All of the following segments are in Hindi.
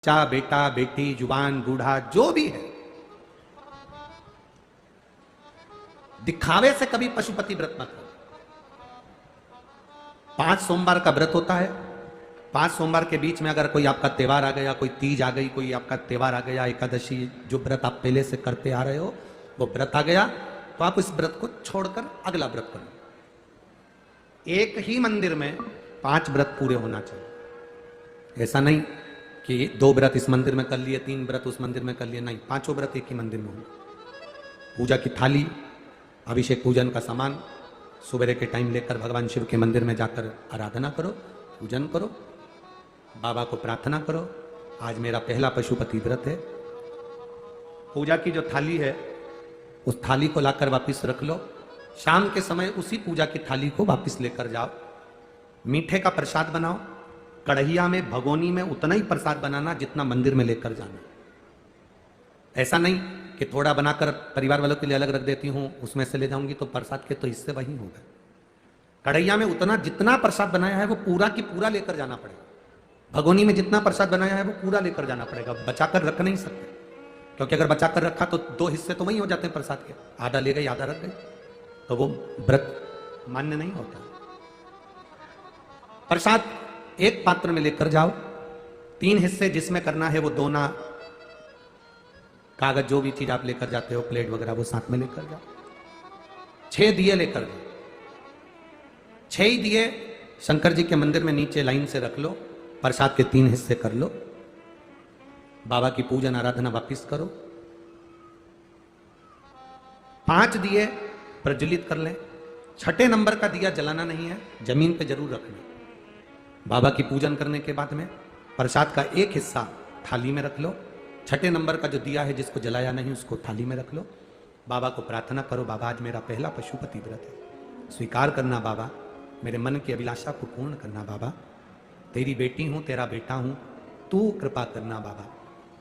चाहे बेटा बेटी जुबान बूढ़ा जो भी है, दिखावे से कभी पशुपति व्रत मत करो। 5 सोमवार का व्रत होता है। 5 सोमवार के बीच में अगर कोई आपका त्योहार आ गया, कोई तीज आ गई, कोई आपका त्योहार आ गया, एकादशी, जो व्रत आप पहले से करते आ रहे हो वो व्रत आ गया, तो आप इस व्रत को छोड़कर अगला व्रत करो। एक ही मंदिर में 5 व्रत पूरे होना चाहिए। ऐसा नहीं कि 2 व्रत इस मंदिर में कर लिए, 3 व्रत उस मंदिर में कर लिए, नहीं, 5 व्रत एक ही मंदिर में होंगे। पूजा की थाली, अभिषेक पूजन का सामान सुबह के टाइम लेकर भगवान शिव के मंदिर में जाकर आराधना करो, पूजन करो, बाबा को प्रार्थना करो, आज मेरा पहला पशुपति व्रत है। पूजा की जो थाली है उस थाली को लाकर वापस रख लो। शाम के समय उसी पूजा की थाली को वापस लेकर जाओ। मीठे का प्रसाद बनाओ, कढ़ैया में, भगोनी में उतना ही प्रसाद बनाना जितना मंदिर में लेकर जाना। ऐसा नहीं कि थोड़ा बनाकर परिवार वालों के लिए अलग रख देती हूं, उसमें से ले जाऊंगी तो प्रसाद के तो हिस्से वही हो गए। कढ़ैया में उतना जितना प्रसाद बनाया है वो पूरा की पूरा लेकर जाना पड़ेगा। भगोनी में जितना प्रसाद बनाया है वो पूरा लेकर जाना पड़ेगा, बचाकर रख नहीं सकते, क्योंकि अगर बचाकर रखा तो 2 हिस्से तो वही हो जाते हैं प्रसाद के, आधा ले गए आधा रख गए, तो वो व्रत मान्य नहीं होता। प्रसाद एक पात्र में लेकर जाओ, 3 हिस्से जिसमें करना है वो दोना, कागज, जो भी चीज आप लेकर जाते हो, प्लेट वगैरह, वो साथ में लेकर जाओ। 6 दिए लेकर जाओ। 6 ही दिए शंकर जी के मंदिर में नीचे लाइन से रख लो, प्रसाद के 3 हिस्से कर लो, बाबा की पूजन आराधना वापिस करो। 5 दिए प्रज्वलित कर लें। 6ठे नंबर का दिया जलाना नहीं है, जमीन पे जरूर रखना। बाबा की पूजन करने के बाद में प्रसाद का एक हिस्सा थाली में रख लो। 6ठे नंबर का जो दिया है जिसको जलाया नहीं उसको थाली में रख लो। बाबा को प्रार्थना करो, बाबा आज मेरा पहला पशुपति व्रत है, स्वीकार करना बाबा, मेरे मन की अभिलाषा को पूर्ण करना बाबा, तेरी बेटी हूं, तेरा बेटा हूं, तू कृपा करना बाबा,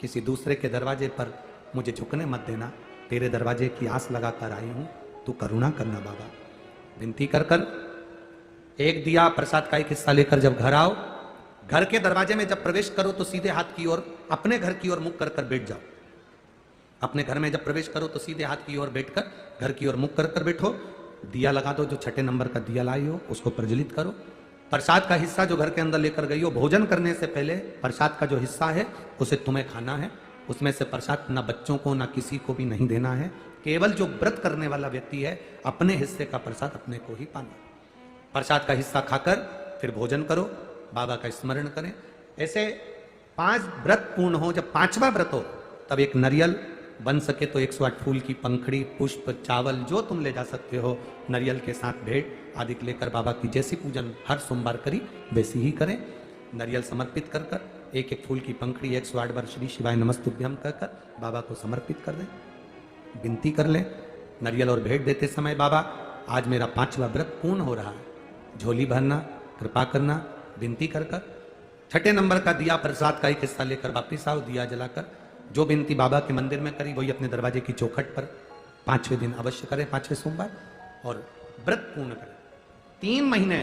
किसी दूसरे के दरवाजे पर मुझे झुकने मत देना, तेरे दरवाजे की आस लगाकर आई हूं, तू करुणा करना बाबा। विनती कर कर एक दिया प्रसाद का एक हिस्सा लेकर जब घर आओ, घर के दरवाजे में जब प्रवेश करो तो सीधे हाथ की ओर, अपने घर की ओर मुख कर कर बैठ जाओ। अपने घर में जब प्रवेश करो तो सीधे हाथ की ओर बैठकर घर की ओर मुख कर कर बैठो। दिया लगा दो, जो 6ठे नंबर का दिया लाई हो उसको प्रज्वलित करो। प्रसाद का हिस्सा जो घर के अंदर लेकर गई हो, भोजन करने से पहले प्रसाद का जो हिस्सा है उसे तुम्हें खाना है। उसमें से प्रसाद ना बच्चों को ना किसी को भी नहीं देना है, केवल जो व्रत करने वाला व्यक्ति है अपने हिस्से का प्रसाद अपने को ही पाना। प्रसाद का हिस्सा खाकर फिर भोजन करो, बाबा का स्मरण करें। ऐसे 5 व्रत पूर्ण हो। जब 5वां व्रत हो तब एक नारियल, बन सके तो 108 फूल की पंखड़ी, पुष्प, चावल जो तुम ले जा सकते हो, नारियल के साथ भेंट आदि लेकर बाबा की जैसी पूजन हर सोमवार करी वैसी ही करें। नारियल समर्पित कर कर, एक एक फूल की पंखड़ी 108 बार श्री शिवाय नमस्तुभ्यम कहकर बाबा को समर्पित कर दें। विनती कर लें नारियल और भेंट देते समय, बाबा आज मेरा 5वां व्रत पूर्ण हो रहा है, झोली भरना, कृपा करना, विनती कर कर। 6ठे नंबर का दिया प्रसाद का एक हिस्सा लेकर वापिस आओ, दिया जलाकर जो विनती बाबा के मंदिर में करी वही अपने दरवाजे की चौखट पर 5वें दिन अवश्य करें, 5वें सोमवार, और व्रत पूर्ण करें। 3 महीने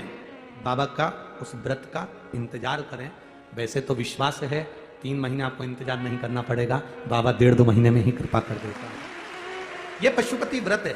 बाबा का उस व्रत का इंतजार करें। वैसे तो विश्वास है 3 महीने आपको इंतजार नहीं करना पड़ेगा, बाबा 1.5-2 महीने में ही कृपा कर देता है। यह पशुपति व्रत है।